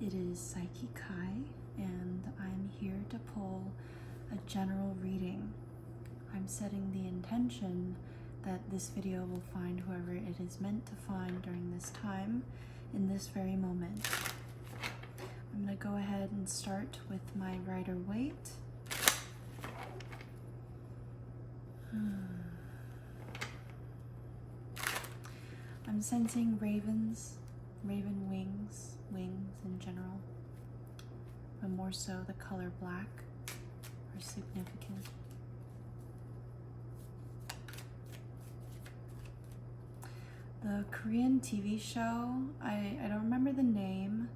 It is PsychiKy, and I'm here to pull a general reading. I'm setting the intention that this video will find whoever it is meant to find during this time, in this very moment. I'm going to go ahead and start with my Rider-Waite. I'm sensing ravens, raven wings in general, but more so the color black are significant. The Korean TV show, I don't remember the name,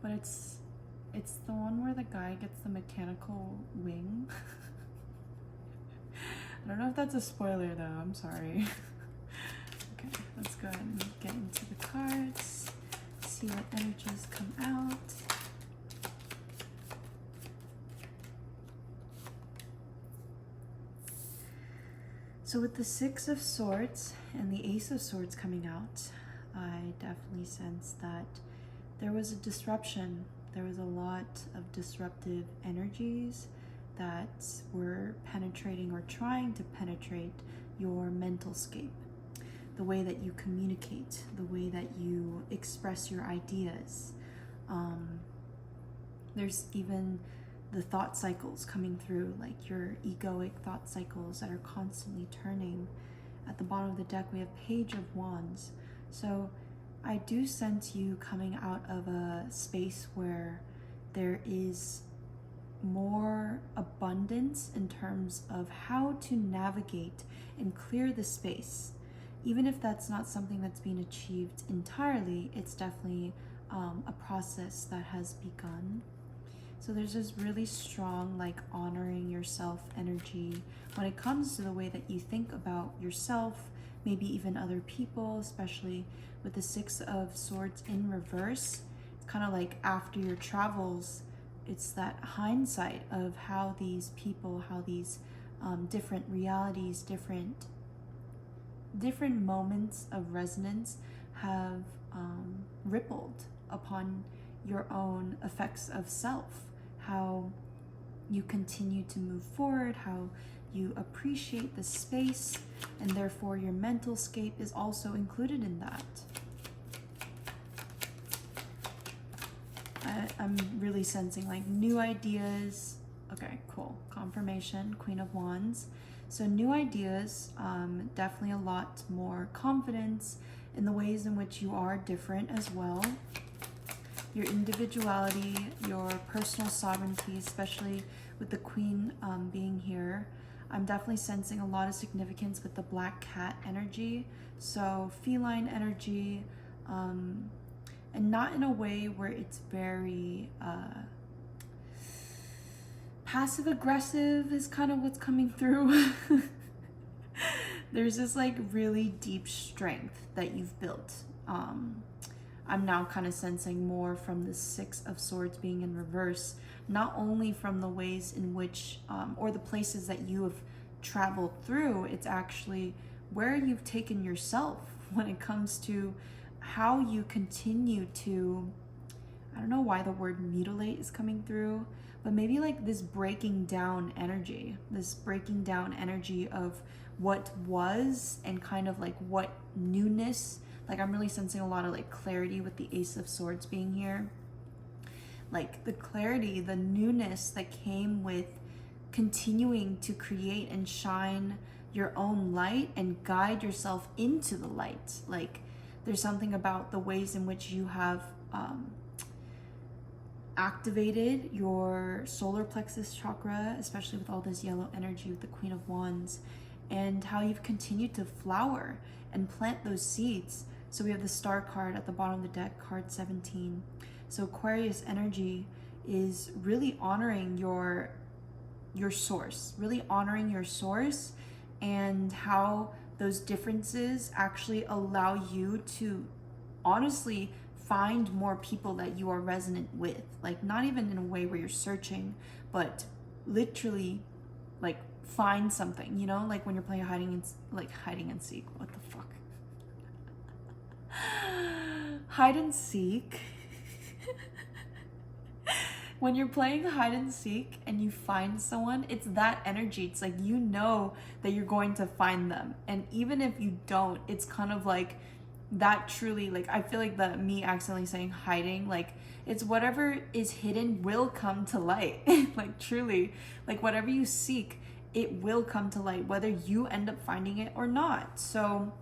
but it's the one where the guy gets the mechanical wing. I don't know if that's a spoiler though, I'm sorry. Okay, let's go ahead and get into the cards, see what energies come out. So with the Six of Swords and the Ace of Swords coming out, I definitely sense that there was a disruption. There was a lot of disruptive energies that were penetrating or trying to penetrate your mental scape. The way that you communicate, the way that you express your ideas. There's even the thought cycles coming through, like your egoic thought cycles that are constantly turning. At the bottom of the deck, we have Page of Wands. So I do sense you coming out of a space where there is more abundance in terms of how to navigate and clear the space. Even if that's not something that's being achieved entirely, it's definitely a process that has begun. So there's this really strong, like, honoring yourself energy when it comes to the way that you think about yourself, maybe even other people, especially with the Six of Swords in reverse. It's kind of like after your travels, it's that hindsight of how these people, how these different realities, different moments of resonance have rippled upon your own effects of self, how you continue to move forward, how you appreciate the space, and therefore your mental scape is also included in that. I'm really sensing like new ideas. Okay, cool. Confirmation, Queen of Wands. So new ideas, definitely a lot more confidence in the ways in which you are different as well. Your individuality, your personal sovereignty, especially with the Queen being here. I'm definitely sensing a lot of significance with the Black Cat energy. So feline energy, and not in a way where it's very passive aggressive is kind of what's coming through. There's this like really deep strength that you've built. I'm now kind of sensing more from the Six of Swords being in reverse, not only from the ways in which, or the places that you have traveled through, it's actually where you've taken yourself when it comes to how you continue to, I don't know why the word mutilate is coming through, but maybe like this breaking down energy of what was and kind of like what newness. Like I'm really sensing a lot of like clarity with the Ace of Swords being here. Like the clarity, the newness that came with continuing to create and shine your own light and guide yourself into the light. Like there's something about the ways in which you have activated your solar plexus chakra, especially with all this yellow energy with the Queen of Wands, and how you've continued to flower and plant those seeds. So we have the Star card at the bottom of the deck, card 17. So Aquarius energy is really honoring your source, really honoring your source, and how those differences actually allow you to honestly find more people that you are resonant with. Like not even in a way where you're searching, but literally like find something, you know, like when you're playing hide and seek. What the fuck? hide and seek, when you're playing hide and seek and you find someone, it's that energy. It's like, you know that you're going to find them. And even if you don't, it's kind of like that truly, like, I feel like that me accidentally saying hiding, like, it's whatever is hidden will come to light. Like, truly, like, whatever you seek, it will come to light, whether you end up finding it or not. So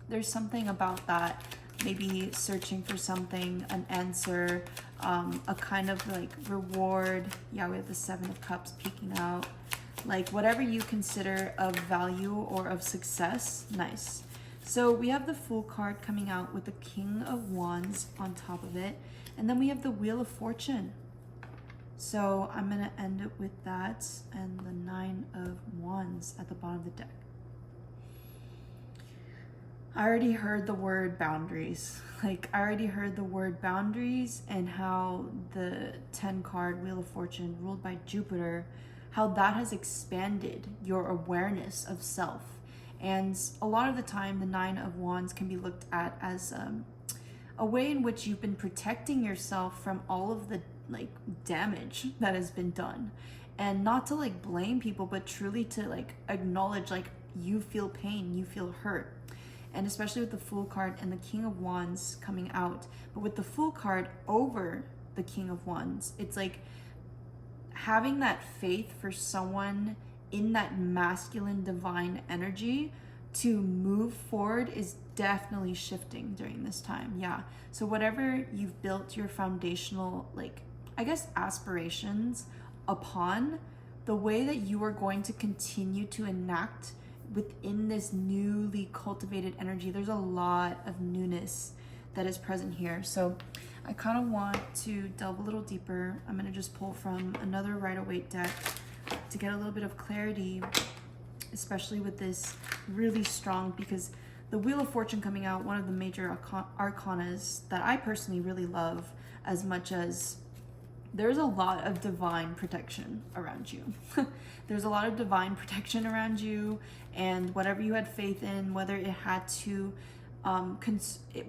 there's something about that. Maybe searching for something, an answer, a kind of like reward. Yeah, we have the 7 of Cups peeking out. Like, whatever you consider of value or of success. Nice. So we have the Fool card coming out with the King of Wands on top of it. And then we have the Wheel of Fortune. So I'm going to end it with that and the 9 of Wands at the bottom of the deck. I already heard the word boundaries. Like, I already heard the word boundaries, and how the 10 card Wheel of Fortune ruled by Jupiter, how that has expanded your awareness of self. And a lot of the time, the 9 of Wands can be looked at as a way in which you've been protecting yourself from all of the like damage that has been done. And not to like blame people, but truly to like acknowledge, like, you feel pain, you feel hurt. And especially with the Fool card and the King of Wands coming out. But with the Fool card over the King of Wands, it's like having that faith for someone in that masculine divine energy to move forward is definitely shifting during this time. Yeah. So whatever you've built your foundational, like, I guess, aspirations upon, the way that you are going to continue to enact within this newly cultivated energy, there's a lot of newness that is present here. So I kind of want to delve a little deeper. I'm going to just pull from another Rider-Waite deck to get a little bit of clarity, especially with this really strong, because the Wheel of Fortune coming out, one of the major arcanas that I personally really love, as much as there's a lot of divine protection around you. There's a lot of divine protection around you, and whatever you had faith in, whether it had to,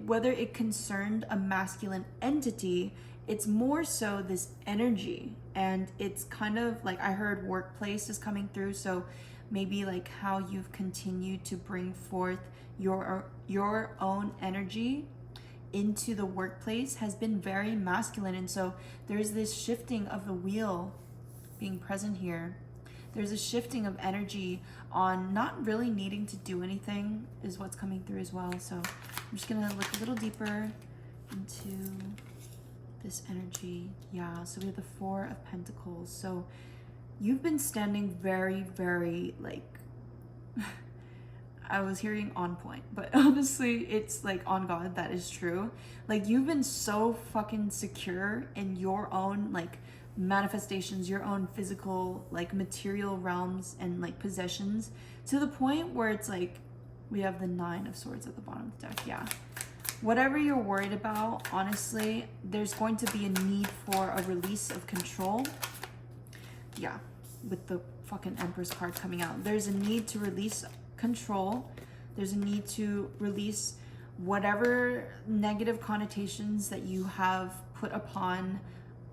whether it concerned a masculine entity, it's more so this energy. And it's kind of like, I heard workplace is coming through. So maybe like how you've continued to bring forth your own energy into the workplace has been very masculine. And so there's this shifting of the wheel being present here. There's a shifting of energy on not really needing to do anything is what's coming through as well. So I'm just gonna look a little deeper into this energy. Yeah, so we have the 4 of Pentacles. So you've been standing very, very, like, I was hearing on point, but honestly, it's like on God, that is true. Like, you've been so fucking secure in your own, like, manifestations, your own physical, like, material realms and, like, possessions, to the point where it's like, we have the 9 of Swords at the bottom of the deck. Yeah. Whatever you're worried about, honestly, there's going to be a need for a release of control. Yeah, with the fucking Empress card coming out. There's a need to release control. There's a need to release whatever negative connotations that you have put upon,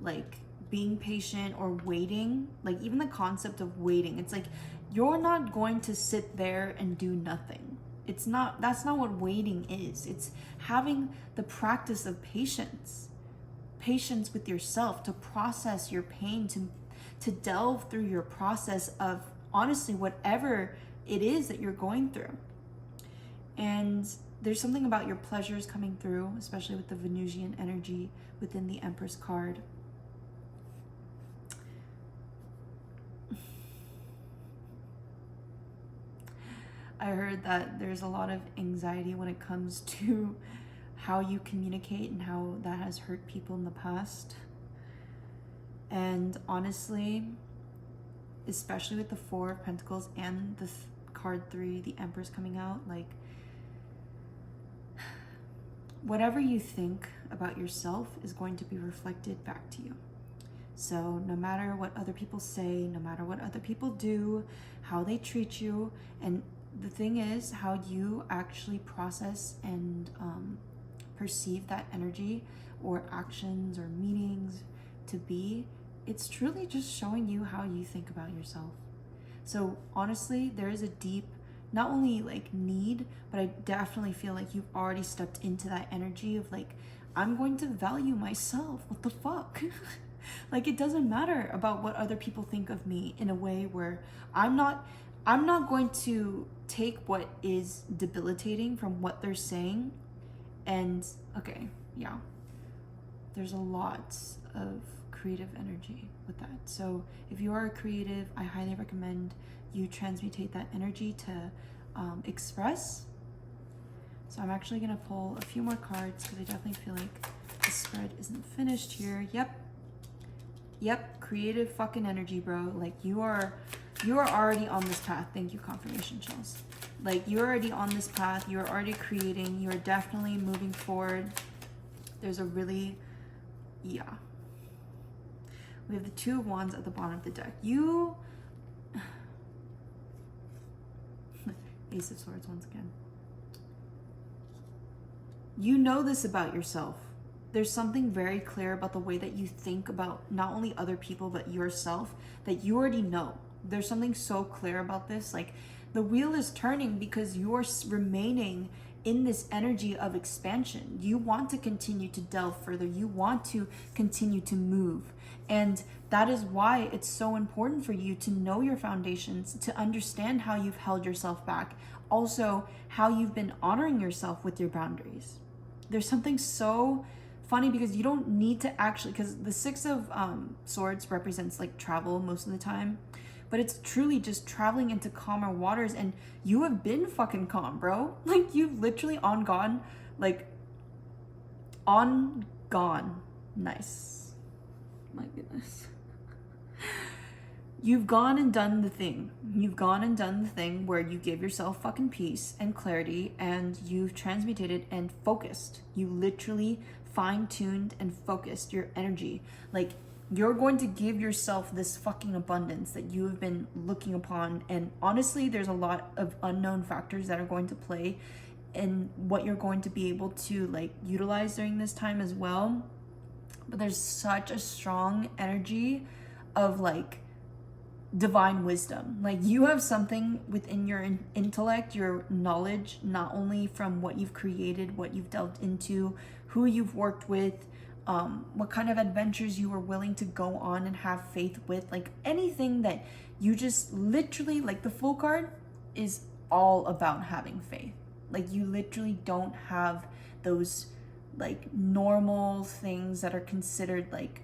like, being patient or waiting. Like, even the concept of waiting, it's like, you're not going to sit there and do nothing. It's not, that's not what waiting is. It's having the practice of patience with yourself, to process your pain, to delve through your process of, honestly, whatever it is that you're going through. And there's something about your pleasures coming through, especially with the Venusian energy within the Empress card. I heard that there's a lot of anxiety when it comes to how you communicate and how that has hurt people in the past. And honestly, especially with the 4 of Pentacles and the card 3, the Empress coming out, like, whatever you think about yourself is going to be reflected back to you. So no matter what other people say, no matter what other people do, how they treat you, and the thing is how you actually process and perceive that energy or actions or meanings to be, it's truly just showing you how you think about yourself. So honestly, there is a deep, not only like need, but I definitely feel like you've already stepped into that energy of like, I'm going to value myself. What the fuck? Like, it doesn't matter about what other people think of me, in a way where I'm not going to take what is debilitating from what they're saying. And okay, yeah, there's a lot of creative energy with that. So if you are a creative, I highly recommend you transmutate that energy to express. So I'm actually gonna pull a few more cards because I definitely feel like the spread isn't finished here. Yep, creative fucking energy, bro. Like, you are already on this path. Thank you, confirmation shells. Like, you're already on this path. You're already creating. You're definitely moving forward. There's a really, yeah. We have the Two of Wands at the bottom of the deck. You, Ace of Swords once again. You know this about yourself. There's something very clear about the way that you think about not only other people, but yourself, that you already know. There's something so clear about this. Like, the wheel is turning because you're remaining in this energy of expansion. You want to continue to delve further. You want to continue to move. And that is why it's so important for you to know your foundations, to understand how you've held yourself back. Also, how you've been honoring yourself with your boundaries. There's something so funny because you don't need to actually, because the Six of Swords represents like travel most of the time, but it's truly just traveling into calmer waters. And you have been fucking calm, bro. Like, you've literally gone. Nice. My goodness. You've gone and done the thing. You've gone and done the thing where you give yourself fucking peace and clarity, and you've transmutated and focused. You literally fine-tuned and focused your energy. Like, you're going to give yourself this fucking abundance that you have been looking upon. And honestly, there's a lot of unknown factors that are going to play in what you're going to be able to like utilize during this time as well. But there's such a strong energy of like divine wisdom. Like, you have something within your intellect, your knowledge, not only from what you've created, what you've delved into, who you've worked with, what kind of adventures you were willing to go on and have faith with, like anything that you just literally, like the Fool card is all about having faith. Like, you literally don't have those like normal things that are considered like,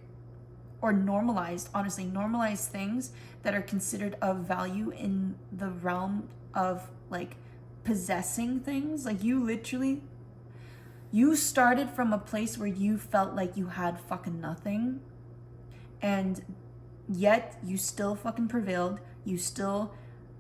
or normalized, honestly, normalized things that are considered of value in the realm of like possessing things. Like, you started from a place where you felt like you had fucking nothing, and yet you still fucking prevailed. You still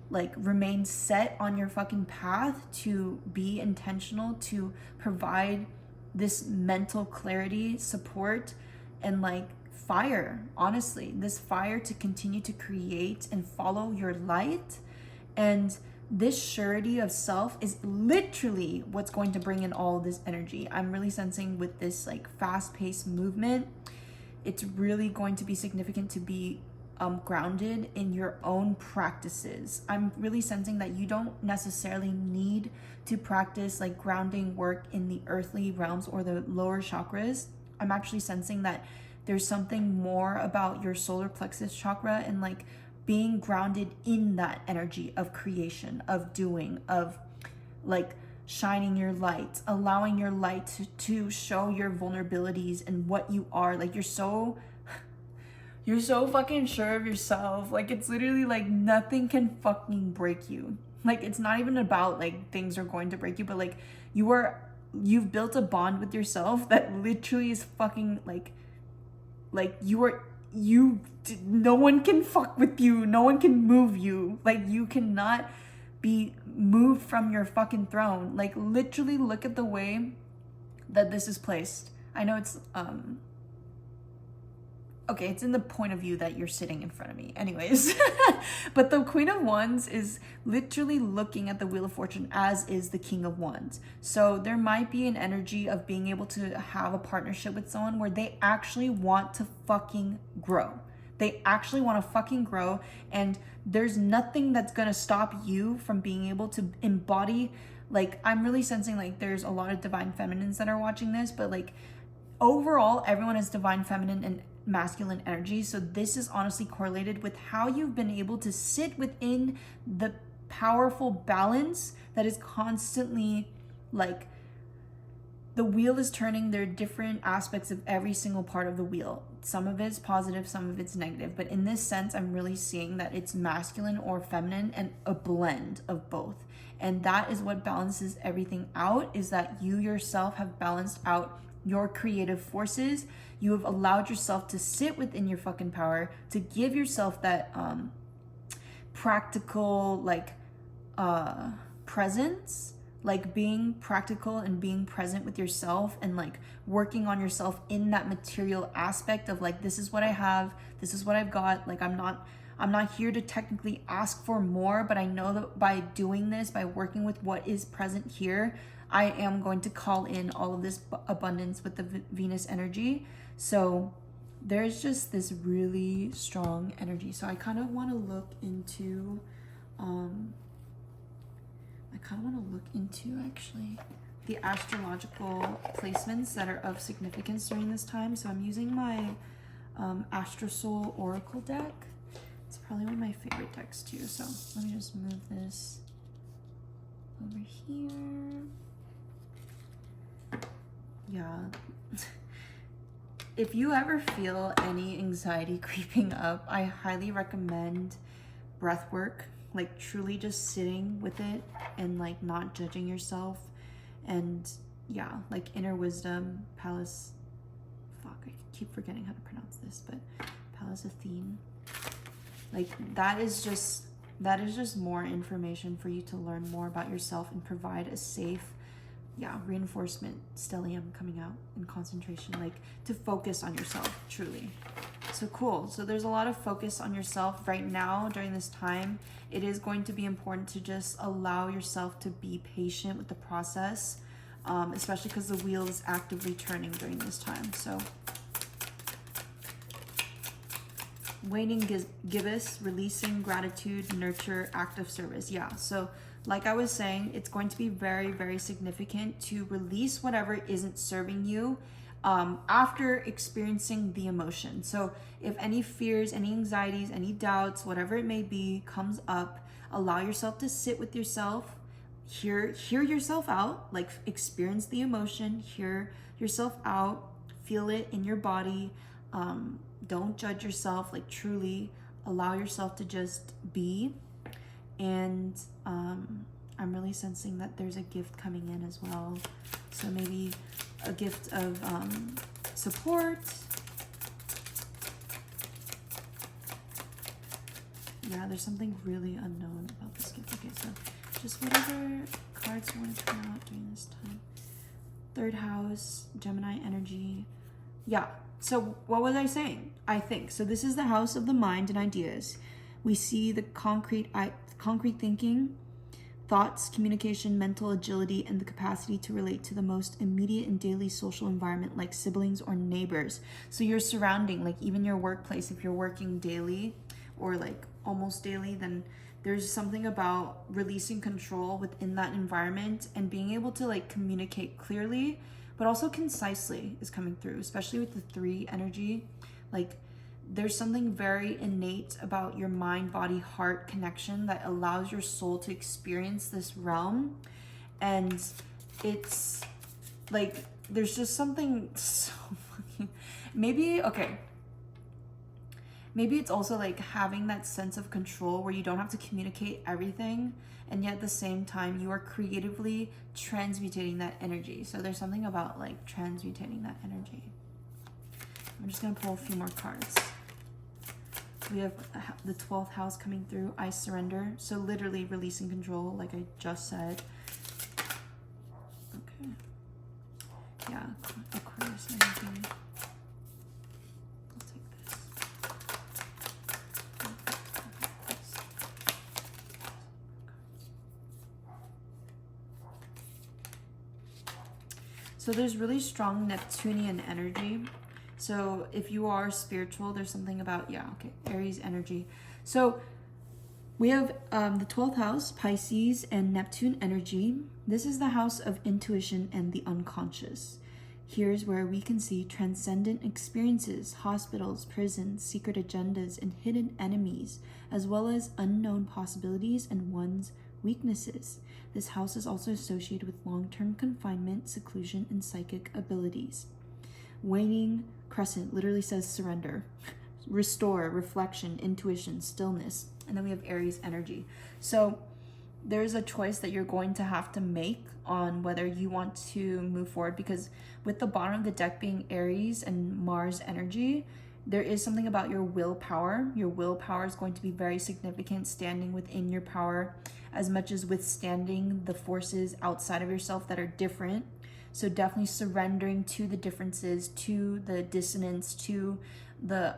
like remained set on your fucking path to be intentional, to provide this mental clarity, support, and like fire, honestly, this fire to continue to create and follow your light. And this surety of self is literally what's going to bring in all this energy. I'm really sensing with this like fast-paced movement, it's really going to be significant to be grounded in your own practices. I'm really sensing that you don't necessarily need to practice like grounding work in the earthly realms or the lower chakras. I'm actually sensing that there's something more about your solar plexus chakra and like being grounded in that energy of creation, of doing, of like shining your light, allowing your light to show your vulnerabilities and what you are. Like, you're so fucking sure of yourself. Like, it's literally like nothing can fucking break you. Like, it's not even about like things are going to break you, but like you've built a bond with yourself that literally is fucking like no one can fuck with you. No one can move you. Like, you cannot be moved from your fucking throne. Like, literally look at the way that this is placed. I know it's okay, it's in the point of view that you're sitting in front of me anyways. But the Queen of Wands is literally looking at the Wheel of Fortune, as is the King of Wands. So there might be an energy of being able to have a partnership with someone where they actually want to fucking grow. They actually want to fucking grow, and there's nothing that's gonna stop you from being able to embody, like, I'm really sensing like there's a lot of divine feminines that are watching this, but like overall everyone is divine feminine and masculine energy. So this is honestly correlated with how you've been able to sit within the powerful balance that is constantly, like, the wheel is turning. There are different aspects of every single part of the wheel. Some of it's positive, some of it's negative. But in this sense, I'm really seeing that it's masculine or feminine and a blend of both. And that is what balances everything out, is that you yourself have balanced out your creative forces. You have allowed yourself to sit within your fucking power, to give yourself that practical, like, presence, like being practical and being present with yourself, and like working on yourself in that material aspect of like, this is what I have, this is what I've got. Like, I'm not here to technically ask for more, but I know that by doing this, by working with what is present here, I am going to call in all of this abundance with the Venus energy. So there's just this really strong energy. So I kind of want to look into actually the astrological placements that are of significance during this time. So I'm using my Astrosoul Oracle deck. It's probably one of my favorite decks too. So let me just move this over here. Yeah. If you ever feel any anxiety creeping up, I highly recommend breath work. Like, truly just sitting with it and like not judging yourself. And yeah, like inner wisdom, Palace, fuck, I keep forgetting how to pronounce this, but Palace Athene. Like, that is just more information for you to learn more about yourself and provide a safe, reinforcement, stellium coming out in concentration, like to focus on yourself, truly. So cool. So there's a lot of focus on yourself right now during this time. It is going to be important to just allow yourself to be patient with the process, especially because the wheel is actively turning during this time. So waning gibbous, releasing, gratitude, nurture, act of service. Yeah, so like I was saying, it's going to be very, very significant to release whatever isn't serving you after experiencing the emotion. So if any fears, any anxieties, any doubts, whatever it may be, comes up, allow yourself to sit with yourself, hear yourself out, like experience the emotion, hear yourself out, feel it in your body. Don't judge yourself, like truly allow yourself to just be. And I'm really sensing that there's a gift coming in as well. So maybe a gift of support. Yeah, there's something really unknown about this gift. Okay, so just whatever cards you want to come out during this time. Third house, Gemini energy. Yeah, so what was I saying? I think. So this is the house of the mind and ideas. We see the concrete thinking, thoughts, communication, mental agility, and the capacity to relate to the most immediate and daily social environment, like siblings or neighbors. So your surrounding, like even your workplace, if you're working daily or like almost daily, then there's something about releasing control within that environment and being able to like communicate clearly, but also concisely is coming through, especially with the 3 energy. Like, there's something very innate about your mind, body, heart connection that allows your soul to experience this realm. And it's like, there's just something so fucking, maybe it's also like having that sense of control where you don't have to communicate everything, and yet at the same time you are creatively transmutating that energy. So there's something about like transmutating that energy. I'm just gonna pull a few more cards. We have the 12th house coming through, I surrender. So literally releasing control, like I just said. Okay. Yeah, Aquarius energy. I'll take this. So there's really strong Neptunian energy. So if you are spiritual, there's something about, yeah, okay, Aries energy. So we have the 12th house, Pisces, and Neptune energy. This is the house of intuition and the unconscious. Here's where we can see transcendent experiences, hospitals, prisons, secret agendas, and hidden enemies, as well as unknown possibilities and one's weaknesses. This house is also associated with long-term confinement, seclusion, and psychic abilities. Waning crescent literally says surrender, restore, reflection, intuition, stillness. And then we have Aries energy. So there's a choice that you're going to have to make on whether you want to move forward, because with the bottom of the deck being Aries and Mars energy, there is something about your willpower. Your willpower is going to be very significant, standing within your power as much as withstanding the forces outside of yourself that are different. So definitely surrendering to the differences, to the dissonance, to the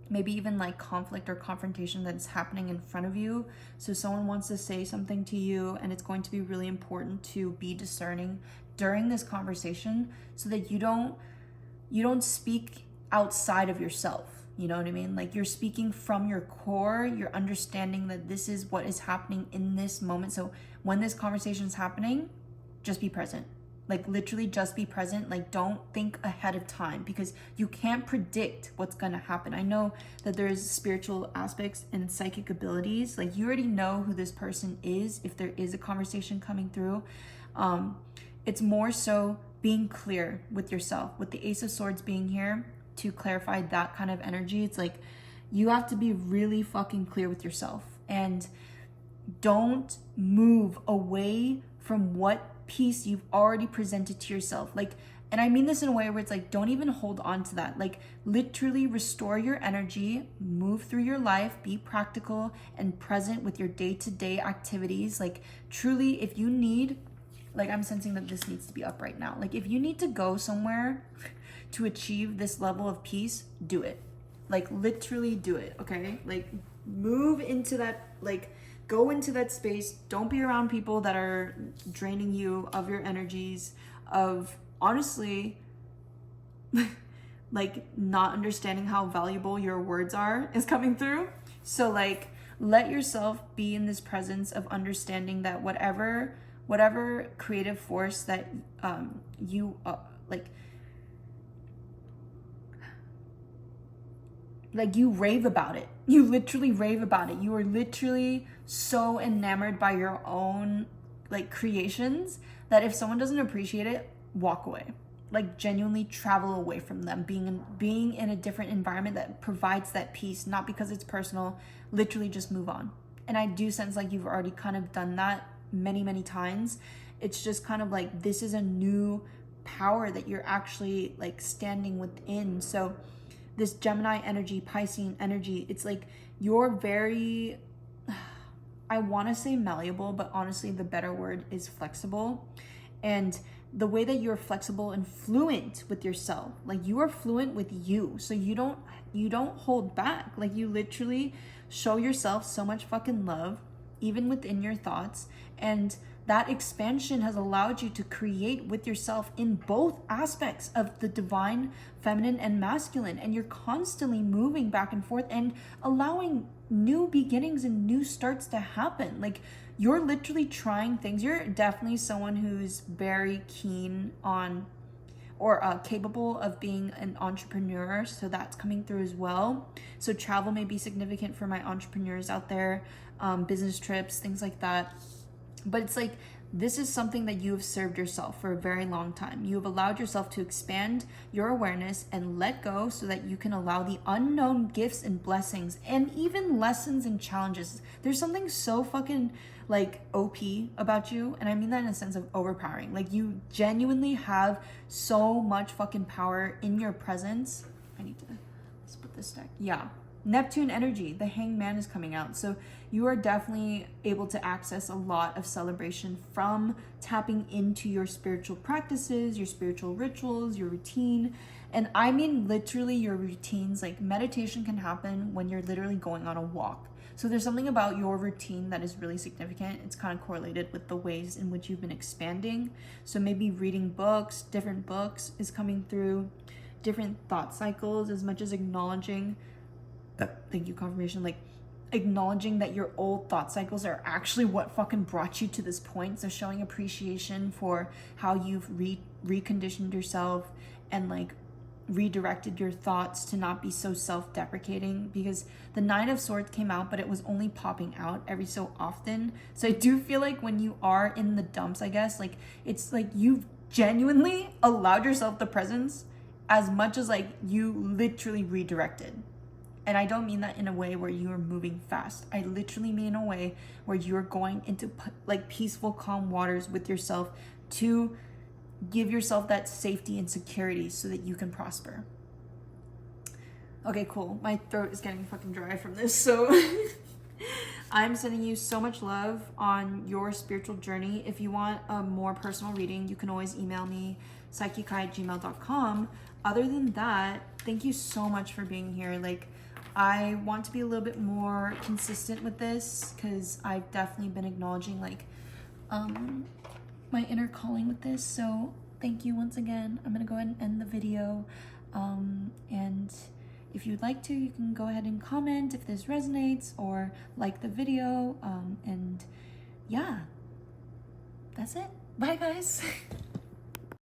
maybe even like conflict or confrontation that's happening in front of you. So someone wants to say something to you, and it's going to be really important to be discerning during this conversation so that you don't speak outside of yourself. You know what I mean? Like, you're speaking from your core, you're understanding that this is what is happening in this moment. So when this conversation is happening, just be present. Like, literally just be present. Like, don't think ahead of time, because you can't predict what's gonna happen. I know that there's spiritual aspects and psychic abilities. Like, you already know who this person is if there is a conversation coming through. It's more so being clear with yourself. With the Ace of Swords being here to clarify that kind of energy, it's like you have to be really fucking clear with yourself, and don't move away from what piece you've already presented to yourself. Like, and I mean this in a way where it's like, don't even hold on to that. Like, literally restore your energy, move through your life, be practical and present with your day-to-day activities. Like, truly, if you need, like, I'm sensing that this needs to be up right now. Like, if you need to go somewhere to achieve this level of peace, do it. Like, literally do it, okay? Like, move into that, like, go into that space. Don't be around people that are draining you of your energies, of honestly, like, not understanding how valuable your words are is coming through. So, like, let yourself be in this presence of understanding that whatever creative force that you like you rave about it. You literally rave about it. You are literally so enamored by your own like creations that if someone doesn't appreciate it, walk away. Like, genuinely travel away from them. Being in a different environment that provides that peace, not because it's personal, literally just move on. And I do sense like you've already kind of done that many times. It's just kind of like, this is a new power that you're actually like standing within. So this Gemini energy, Piscean energy, it's like you're very, I want to say malleable, but honestly the better word is flexible. And the way that you're flexible and fluent with yourself, like you are fluent with you. So you don't hold back. Like, you literally show yourself so much fucking love, even within your thoughts. And that expansion has allowed you to create with yourself in both aspects of the divine, feminine, and masculine. And you're constantly moving back and forth and allowing new beginnings and new starts to happen. Like, you're literally trying things. You're definitely someone who's very keen on or capable of being an entrepreneur. So that's coming through as well. So travel may be significant for my entrepreneurs out there, business trips, things like that. But it's like, this is something that you have served yourself for a very long time. You have allowed yourself to expand your awareness and let go so that you can allow the unknown gifts and blessings and even lessons and challenges. There's something so fucking like OP about you. And I mean that in a sense of overpowering. Like, you genuinely have so much fucking power in your presence. I need to split this deck. Yeah. Neptune energy, the Hangman is coming out. So you are definitely able to access a lot of celebration from tapping into your spiritual practices, your spiritual rituals, your routine. And I mean literally your routines. Like, meditation can happen when you're literally going on a walk. So there's something about your routine that is really significant. It's kind of correlated with the ways in which you've been expanding. So maybe reading books, different books is coming through, different thought cycles, as much as acknowledging, thank you, confirmation, like acknowledging that your old thought cycles are actually what fucking brought you to this point. So showing appreciation for how you've reconditioned yourself and like redirected your thoughts to not be so self-deprecating, because the Nine of Swords came out, but it was only popping out every so often. So I do feel like when you are in the dumps, I guess, like it's like you've genuinely allowed yourself the presence as much as like you literally redirected. And I don't mean that in a way where you are moving fast. I literally mean in a way where you're going into like peaceful, calm waters with yourself to give yourself that safety and security so that you can prosper. Okay, cool. My throat is getting fucking dry from this. So I'm sending you so much love on your spiritual journey. If you want a more personal reading, you can always email me, PsychiKy@gmail.com. Other than that, thank you so much for being here. Like, I want to be a little bit more consistent with this because I've definitely been acknowledging like my inner calling with this. So thank you once again. I'm gonna go ahead and end the video. And if you'd like to, you can go ahead and comment if this resonates or like the video. And yeah, that's it. Bye guys.